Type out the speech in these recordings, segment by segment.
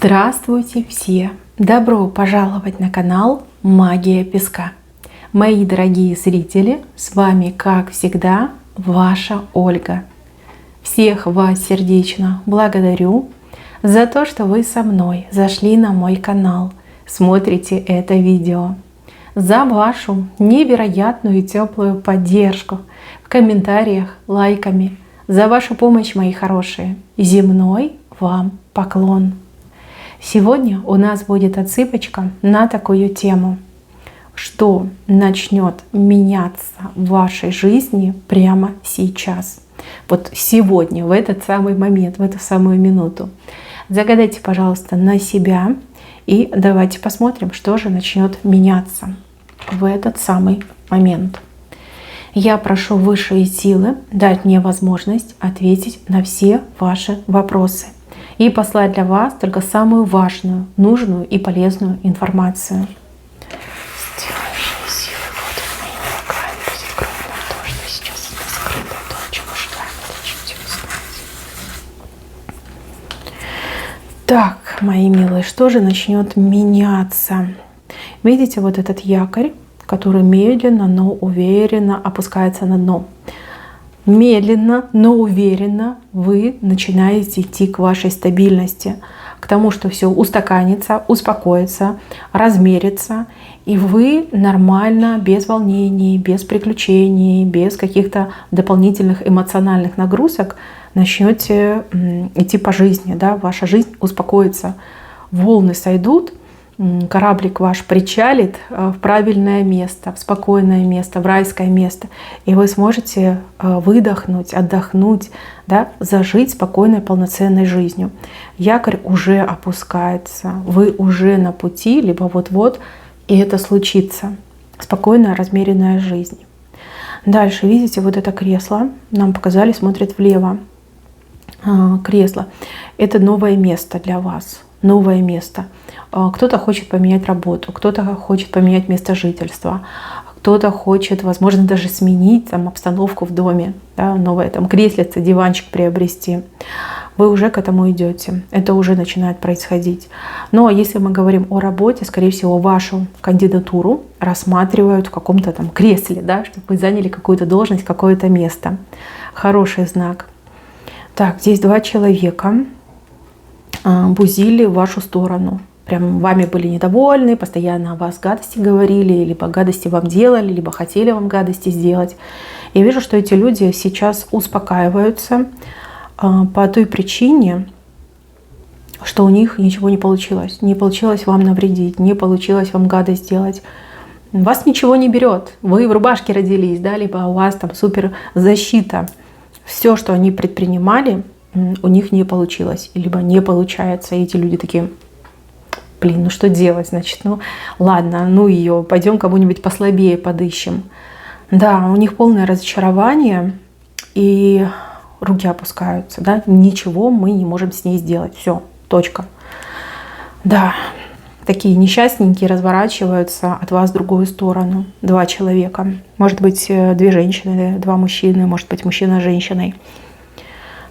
Здравствуйте все! Добро пожаловать на канал Магия Песка. Мои дорогие зрители, с вами, как всегда, ваша Ольга. Всех вас сердечно благодарю за то, что вы со мной зашли на мой канал, смотрите это видео, за вашу невероятную и теплую поддержку в комментариях, лайками, за вашу помощь, мои хорошие. Земной вам поклон! Сегодня у нас будет отсыпочка на такую тему, что начнет меняться в вашей жизни прямо сейчас. Вот сегодня, в этот самый момент, в эту самую минуту. Загадайте, пожалуйста, на себя и давайте посмотрим, что же начнет меняться в этот самый момент. Я прошу высшие силы дать мне возможность ответить на все ваши вопросы и послать для вас только самую важную, нужную и полезную информацию. Так, мои милые, что же начнет меняться? Видите вот этот якорь, который медленно, но уверенно опускается на дно. Медленно, но уверенно вы начинаете идти к вашей стабильности, к тому, что все устаканится, успокоится, размерится, и вы нормально, без волнений, без приключений, без каких-то дополнительных эмоциональных нагрузок начнете идти по жизни. Да? Ваша жизнь успокоится, волны сойдут, кораблик ваш причалит в правильное место, в спокойное место, в райское место. И вы сможете выдохнуть, отдохнуть, да, зажить спокойной, полноценной жизнью. Якорь уже опускается, вы уже на пути, либо вот-вот, и это случится. Спокойная, размеренная жизнь. Дальше, видите, вот это кресло, нам показали, смотрит влево. Кресло — это новое место для вас. Новое место. Кто-то хочет поменять работу, кто-то хочет поменять место жительства, кто-то хочет, возможно, даже сменить там обстановку в доме, да, новое там креслице, диванчик приобрести. Вы уже к этому идете, это уже начинает происходить. Ну а если мы говорим о работе, скорее всего, вашу кандидатуру рассматривают в каком-то там кресле, да, чтобы вы заняли какую-то должность, какое-то место. Хороший знак. Так, здесь два человека бузили в вашу сторону. Прям вами были недовольны, постоянно о вас гадости говорили, либо гадости вам делали, либо хотели вам гадости сделать. Я вижу, что эти люди сейчас успокаиваются по той причине, что у них ничего не получилось. Не получилось вам навредить, не получилось вам гадость сделать. Вас ничего не берет. Вы в рубашке родились, да, либо у вас там супер защита. Все, что они предпринимали, у них не получилось, либо не получается. И эти люди такие: блин, ну что делать, значит, ну ладно, ну ее, пойдем кого-нибудь послабее подыщем. Да, у них полное разочарование, и руки опускаются, да, ничего мы не можем с ней сделать, все, точка. Да, такие несчастненькие разворачиваются от вас в другую сторону, два человека, может быть, две женщины, два мужчины, может быть, мужчина с женщиной.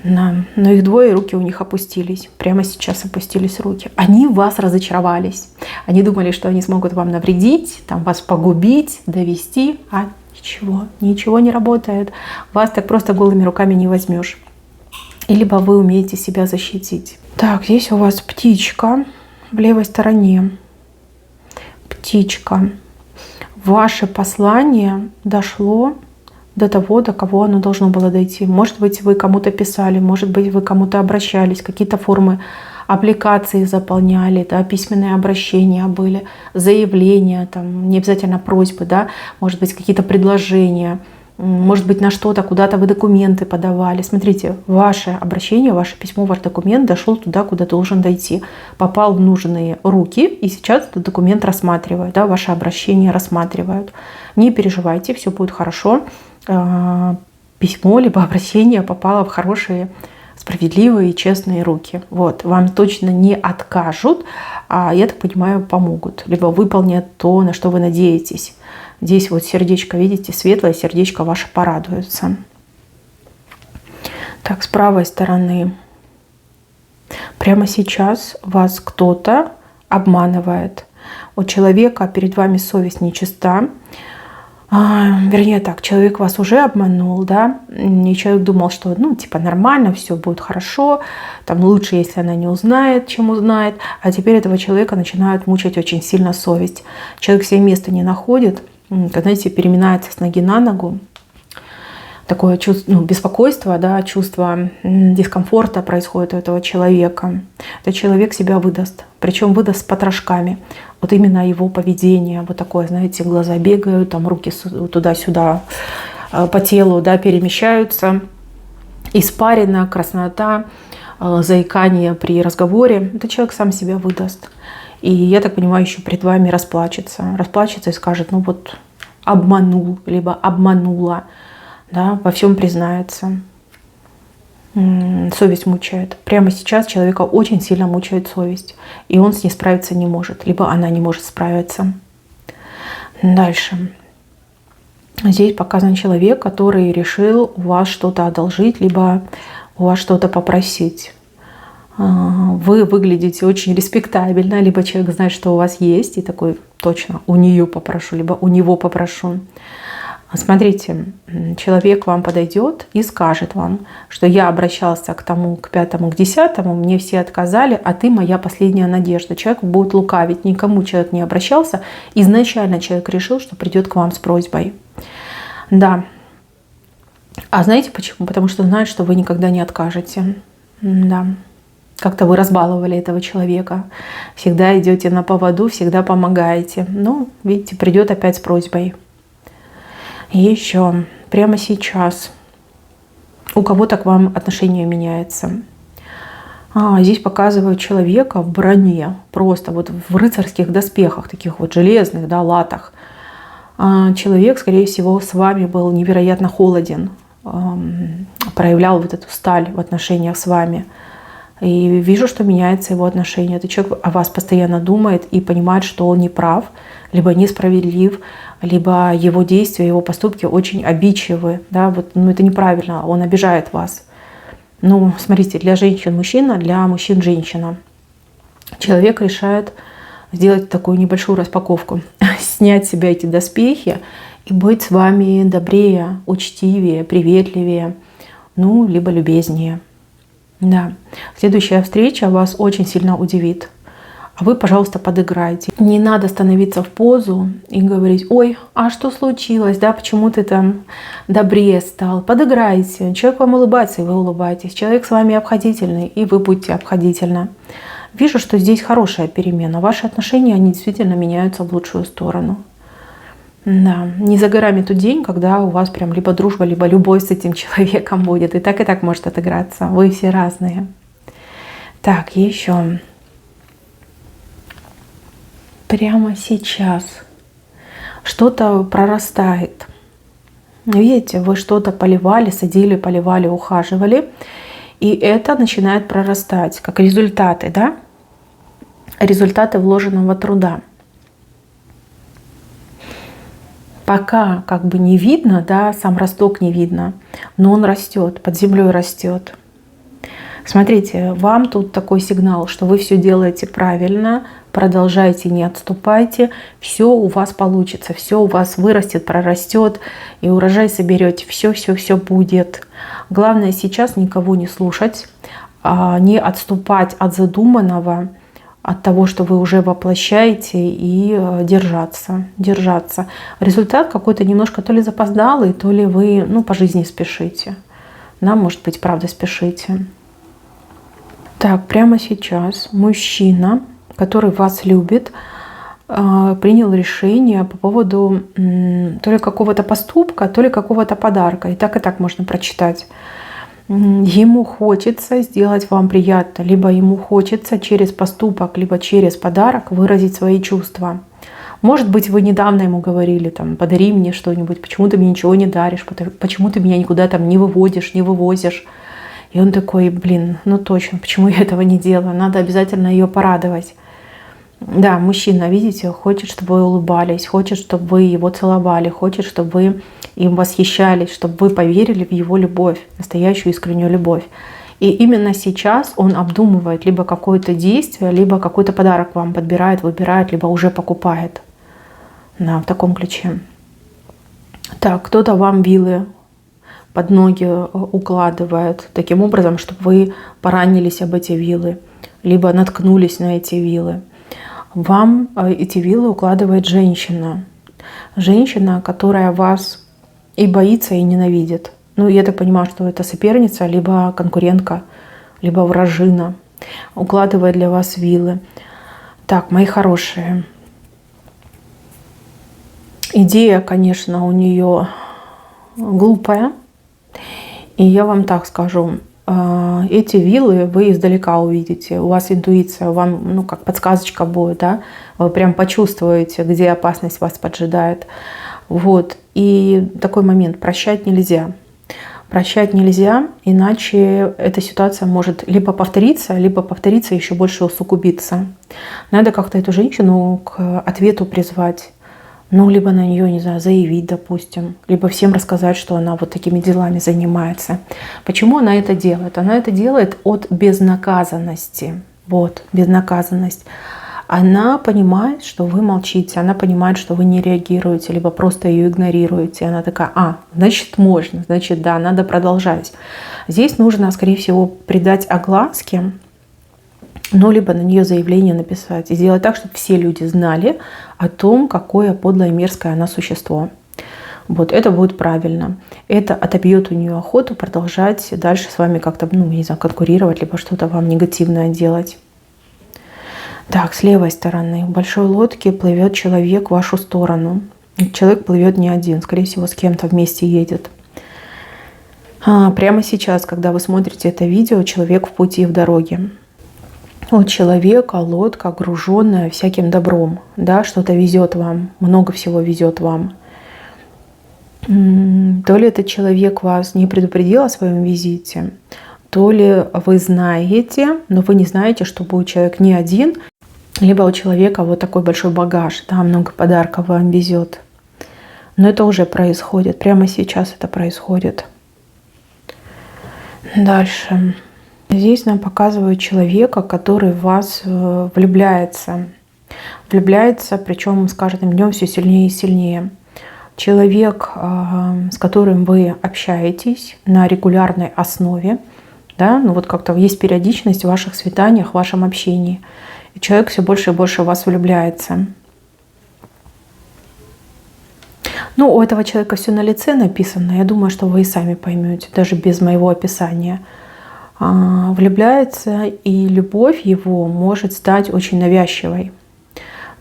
Да. Но их двое, руки у них опустились. Прямо сейчас опустились руки. Они в вас разочаровались. Они думали, что они смогут вам навредить, там, вас погубить, довести. А ничего не работает. Вас так просто голыми руками не возьмешь. И либо вы умеете себя защитить. Так, здесь у вас птичка в левой стороне. Птичка. Ваше послание дошло до того, до кого оно должно было дойти. Может быть, вы кому-то писали, может быть, вы кому-то обращались, какие-то формы аппликации заполняли, да, письменные обращения были, заявления, там, не обязательно просьбы, да, может быть, какие-то предложения, может быть, на что-то, куда-то вы документы подавали. Смотрите, ваше обращение, ваше письмо, ваш документ дошел туда, куда должен дойти, попал в нужные руки, и сейчас этот документ рассматривают, да, ваше обращение рассматривают. Не переживайте, все будет хорошо. Письмо либо обращение попало в хорошие, справедливые и честные руки. Вот, вам точно не откажут, а, я так понимаю, помогут, либо выполнят то, на что вы надеетесь. Здесь вот сердечко, видите, светлое сердечко ваше порадуется. Так, с правой стороны Прямо сейчас вас кто-то обманывает. У человека перед вами совесть нечиста. Вернее так, человек вас уже обманул, да, и человек думал, что, ну, типа, нормально, все будет хорошо, там лучше, если она не узнает, чем узнает, а теперь этого человека начинает мучить очень сильно совесть. Человек себе места не находит, знаете, переминается с ноги на ногу, такое чувство, ну, беспокойство, да, чувство дискомфорта происходит у этого человека. Этот человек себя выдаст, причем выдаст с потрошками. Вот именно его поведение, вот такое, знаете, глаза бегают, там руки туда-сюда по телу, да, перемещаются, испарина, краснота, заикание при разговоре. Этот человек сам себя выдаст. И, я так понимаю, еще перед вами расплачется и скажет, ну вот обманул, либо обманула. Да, во всем признается. Совесть мучает. Прямо сейчас человека очень сильно мучает совесть. И он с ней справиться не может. Либо она не может справиться. Дальше. Здесь показан человек, который решил у вас что-то одолжить, либо у вас что-то попросить. Вы выглядите очень респектабельно. Либо человек знает, что у вас есть. И такой, точно, у нее попрошу, либо у него попрошу. Смотрите, человек вам подойдет и скажет вам, что я обращался к тому, к пятому, к десятому, мне все отказали, а ты моя последняя надежда. Человек будет лукавить, никому человек не обращался. Изначально человек решил, что придет к вам с просьбой. Да. А знаете почему? Потому что знает, что вы никогда не откажете. Да. Как-то вы разбаловали этого человека. Всегда идете на поводу, всегда помогаете. Ну, видите, придет опять с просьбой. И еще прямо сейчас у кого-то к вам отношение меняется. Здесь показывают человека в броне, просто вот в рыцарских доспехах, таких вот железных, да, латах. Человек, скорее всего, с вами был невероятно холоден, проявлял вот эту сталь в отношениях с вами. И вижу, что меняется его отношение. Этот человек о вас постоянно думает и понимает, что он не прав, либо несправедлив, либо его действия, его поступки очень обидчивы. Да? Вот, ну, это неправильно, он обижает вас. Ну, смотрите, для женщин мужчина, для мужчин женщина. Человек решает сделать такую небольшую распаковку, снять с себя эти доспехи и быть с вами добрее, учтивее, приветливее, ну, либо любезнее. Да. Следующая встреча вас очень сильно удивит. А вы, пожалуйста, подыграйте. Не надо становиться в позу и говорить: ой, а что случилось, да, почему ты там добрее стал. Подыграйте. Человек вам улыбается, и вы улыбаетесь. Человек с вами обходительный, и вы будьте обходительны. Вижу, что здесь хорошая перемена. Ваши отношения, они действительно меняются в лучшую сторону. Да, не за горами тот день, когда у вас прям либо дружба, либо любовь с этим человеком будет. И так может отыграться. Вы все разные. Так, еще. Прямо сейчас что-то прорастает. Видите, вы что-то поливали, садили, поливали, ухаживали. И это начинает прорастать, как результаты, да? Результаты вложенного труда. Пока как бы не видно, да, сам росток не видно, но он растет, под землей растет. Смотрите, вам тут такой сигнал, что вы все делаете правильно, продолжайте, не отступайте, все у вас получится, все у вас вырастет, прорастет, и урожай соберете, все будет. Главное сейчас никого не слушать, не отступать от задуманного, от того, что вы уже воплощаете, и держаться. Результат какой-то немножко то ли запоздалый, то ли вы, ну, по жизни спешите. Да, может быть, правда, спешите. Так, прямо сейчас мужчина, который вас любит, принял решение по поводу то ли какого-то поступка, то ли какого-то подарка. И так можно прочитать. Ему хочется сделать вам приятно, либо ему хочется через поступок, либо через подарок выразить свои чувства. Может быть, вы недавно ему говорили, там, подари мне что-нибудь, почему ты мне ничего не даришь, почему ты меня никуда там не выводишь, не вывозишь. И он такой: блин, ну точно, почему я этого не делаю, надо обязательно ее порадовать. Да, мужчина, видите, хочет, чтобы вы улыбались, хочет, чтобы вы его целовали, хочет, чтобы вы им восхищались, чтобы вы поверили в его любовь, настоящую искреннюю любовь. И именно сейчас он обдумывает либо какое-то действие, либо какой-то подарок вам подбирает, выбирает, либо уже покупает. Да, в таком ключе. Так, кто-то вам вилы под ноги укладывает таким образом, чтобы вы поранились об эти вилы, либо наткнулись на эти вилы. Вам эти вилы укладывает женщина. Женщина, которая вас и боится, и ненавидит. Ну, я так понимаю, что это соперница, либо конкурентка, либо вражина. Укладывает для вас вилы. Так, мои хорошие. Идея, конечно, у нее глупая. И я вам так скажу. Эти вилы вы издалека увидите. У вас интуиция, вам, ну, как подсказочка будет, да? Вы прям почувствуете, где опасность вас поджидает. Вот. И такой момент. Прощать нельзя. Прощать нельзя, иначе эта ситуация может либо повториться еще больше усугубиться. Надо как-то эту женщину к ответу призвать. Ну, либо на нее, не знаю, заявить, допустим, либо всем рассказать, что она вот такими делами занимается. Почему она это делает? Она это делает от безнаказанности. Вот, безнаказанность. Она понимает, что вы молчите, она понимает, что вы не реагируете, либо просто ее игнорируете. Она такая, значит можно, значит да, надо продолжать. Здесь нужно, скорее всего, придать огласке, ну, либо на нее заявление написать. И сделать так, чтобы все люди знали о том, какое подлое и мерзкое она существо. Вот, это будет правильно. Это отобьет у нее охоту продолжать дальше с вами как-то, ну, не знаю, конкурировать, либо что-то вам негативное делать. Так, с левой стороны в большой лодке плывет человек в вашу сторону. Человек плывет не один, скорее всего, с кем-то вместе едет. Прямо сейчас, когда вы смотрите это видео, человек в пути, в дороге. У человека лодка, груженная всяким добром, да, что-то везет вам, много всего везет вам. То ли этот человек вас не предупредил о своем визите, то ли вы знаете, но вы не знаете, что будет человек не один, либо у человека вот такой большой багаж, да, много подарков вам везет. Но это уже происходит, прямо сейчас это происходит. Дальше. Здесь нам показывают человека, который в вас влюбляется. Влюбляется, причем с каждым днем все сильнее и сильнее. Человек, с которым вы общаетесь на регулярной основе, да, ну вот как-то есть периодичность в ваших свиданиях, в вашем общении. И человек все больше и больше в вас влюбляется. Ну, у этого человека все на лице написано. Я думаю, что вы и сами поймете, даже без моего описания. Влюбляется, и любовь его может стать очень навязчивой.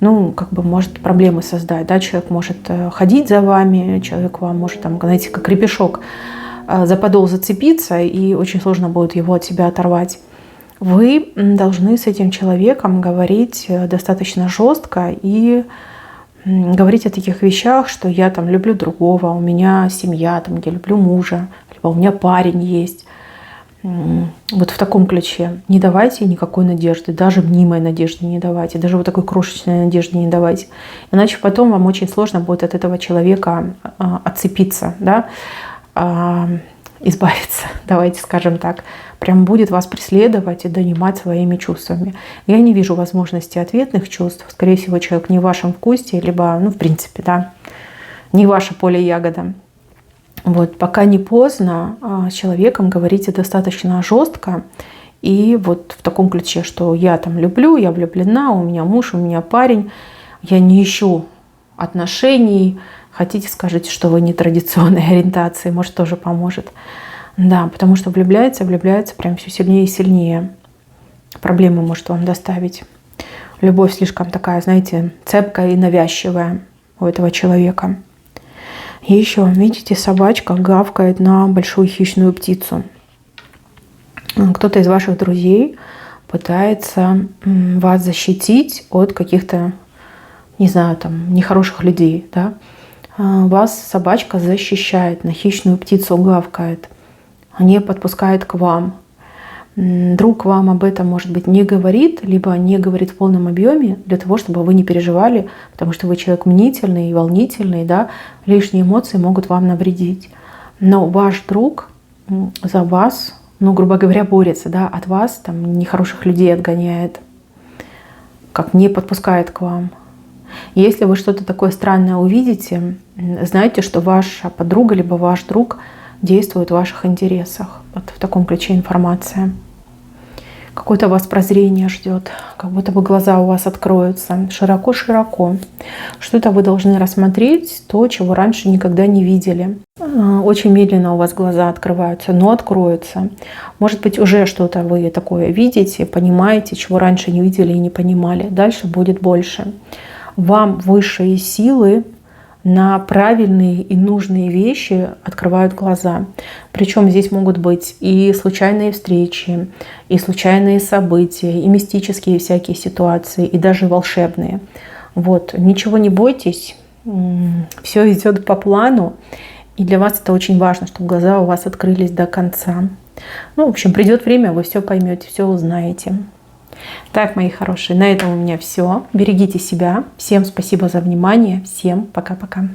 Ну, как бы может проблемы создать. Да? Человек может ходить за вами, человек вам может, там, знаете, как репешок за подол зацепиться, и очень сложно будет его от себя оторвать. Вы должны с этим человеком говорить достаточно жестко и говорить о таких вещах, что я там люблю другого, у меня семья, там, я люблю мужа, либо у меня парень есть. Вот в таком ключе. Не давайте никакой надежды, даже мнимой надежды не давайте, даже вот такой крошечной надежды не давайте. Иначе потом вам очень сложно будет от этого человека отцепиться, да? Избавиться, давайте скажем так. Прям будет вас преследовать и донимать своими чувствами. Я не вижу возможности ответных чувств. Скорее всего, человек не в вашем вкусе, либо, ну, в принципе, да, не ваше поле ягода. Вот, пока не поздно, с человеком говорите достаточно жестко и вот в таком ключе, что я там люблю, я влюблена, у меня муж, у меня парень, я не ищу отношений. Хотите, скажите, что вы нетрадиционной ориентации, может, тоже поможет. Да, потому что влюбляется прям все сильнее и сильнее. Проблемы может вам доставить. Любовь слишком такая, знаете, цепкая и навязчивая у этого человека. И еще, видите, собачка гавкает на большую хищную птицу. Кто-то из ваших друзей пытается вас защитить от каких-то, не знаю, там, нехороших людей, да? Вас собачка защищает, на хищную птицу гавкает, не подпускает к вам. Друг вам об этом, может быть, не говорит, либо не говорит в полном объеме, для того, чтобы вы не переживали, потому что вы человек мнительный и волнительный, да, лишние эмоции могут вам навредить. Но ваш друг за вас ну, грубо говоря, борется, да, от вас, там, нехороших людей отгоняет, как не подпускает к вам. Если вы что-то такое странное увидите, знайте, что ваша подруга либо ваш друг действует в ваших интересах. Вот в таком ключе информация. Какое-то вас прозрение ждет, как будто бы глаза у вас откроются широко-широко. Что-то вы должны рассмотреть, то, чего раньше никогда не видели. Очень медленно у вас глаза открываются, но откроются. Может быть, уже что-то вы такое видите, понимаете, чего раньше не видели и не понимали. Дальше будет больше. Вам высшие силы на правильные и нужные вещи открывают глаза. Причем здесь могут быть и случайные встречи, и случайные события, и мистические всякие ситуации, и даже волшебные. Вот. Ничего не бойтесь, все идет по плану. И для вас это очень важно, чтобы глаза у вас открылись до конца. Ну, в общем, придет время, вы все поймете, все узнаете. Так, мои хорошие, на этом у меня все. Берегите себя. Всем спасибо за внимание. Всем пока-пока.